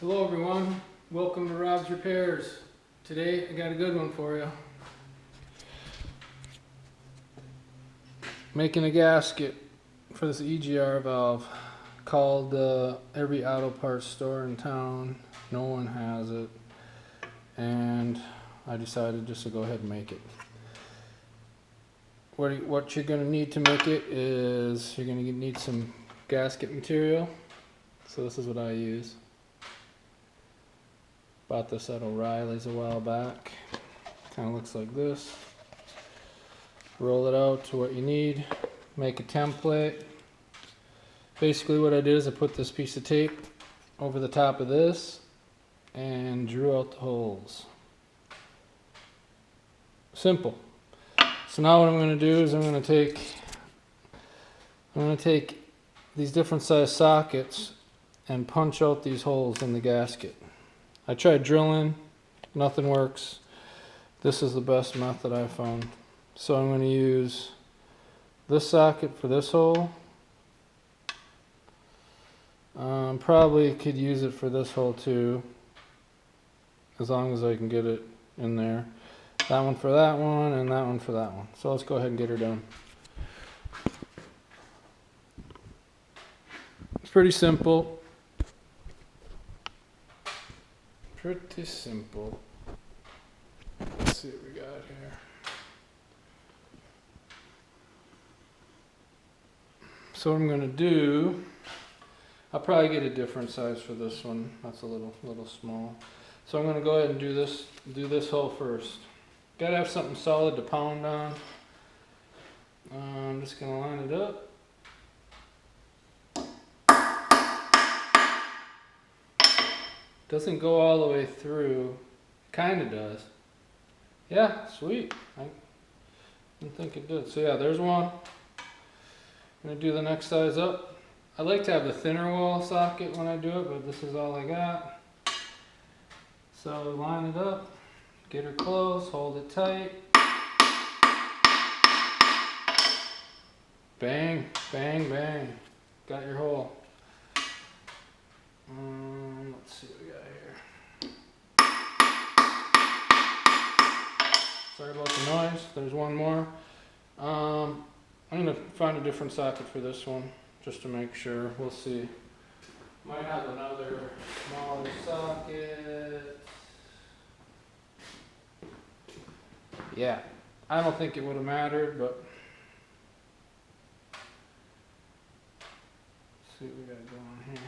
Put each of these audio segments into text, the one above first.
Hello everyone, welcome to Rob's Repairs. Today I got a good one for you. Making a gasket for this EGR valve. Called every auto parts store in town. No one has it. And I decided just to go ahead and make it. What you're going to need to make it is you're going to need some gasket material. So this is what I use. Bought this at O'Reilly's a while back. Kind of looks like this. Roll it out to what you need. Make a template. Basically what I did is I put this piece of tape over the top of this and drew out the holes. Simple. So now what I'm going to do is I'm going to take these different size sockets and punch out these holes in the gasket. I tried drilling, nothing works. This is the best method I found. So I'm going to use this socket for this hole. Probably could use it for this hole too, as long as I can get it in there. That one for that one, and that one for that one. So let's go ahead and get her done. It's pretty simple. Pretty simple. Let's see what we got here. So what I'm going to do, I'll probably get a different size for this one. That's a little small. So I'm going to go ahead and do this hole first. Got to have something solid to pound on. I'm just going to line it up. Doesn't go all the way through. Kind of does. Yeah, sweet. I didn't think it did. So yeah, there's one. I'm going to do the next size up. I like to have the thinner wall socket when I do it, but this is all I got. So line it up, get her close, hold it tight. Bang, bang, bang. Got your hole. Let's see what we got here. Sorry about the noise. There's one more. I'm going to find a different socket for this one, just to make sure. We'll see. Might have another smaller socket. Yeah, I don't think it would have mattered, but let's see what we got going here.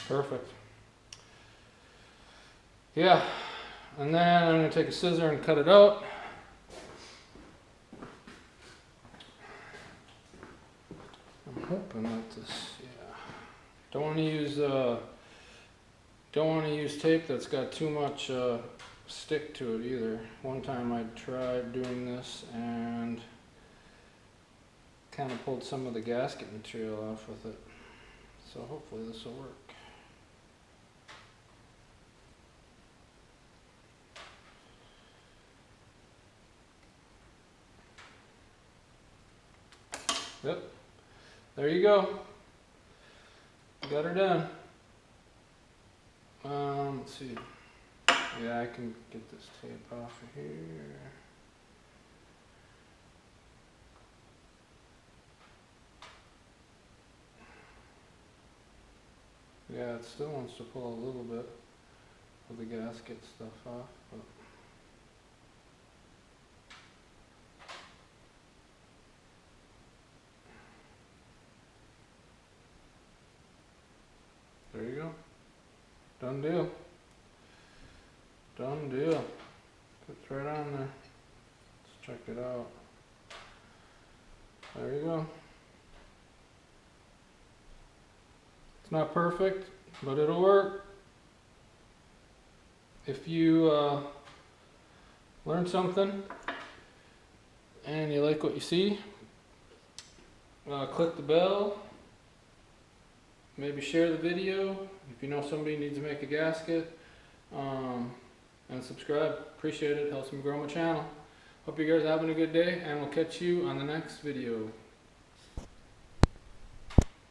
Perfect. Yeah, and then I'm going to take a scissor and cut it out. I'm hoping that this, yeah. Don't want to use tape that's got too much stick to it either. One time I tried doing this and kind of pulled some of the gasket material off with it. So hopefully this will work. Yep, there you go. Got her done. Let's see. Yeah, I can get this tape off of here. Yeah, it still wants to pull a little bit of the gasket stuff off, but there you go. Done deal. Done deal. Fits right on there. Let's check it out. There you go. It's not perfect, but it'll work. If you learn something and you like what you see, click the bell. Maybe share the video if you know somebody needs to make a gasket, and subscribe. Appreciate it. Helps me grow my channel. Hope you guys are having a good day, and we'll catch you on the next video.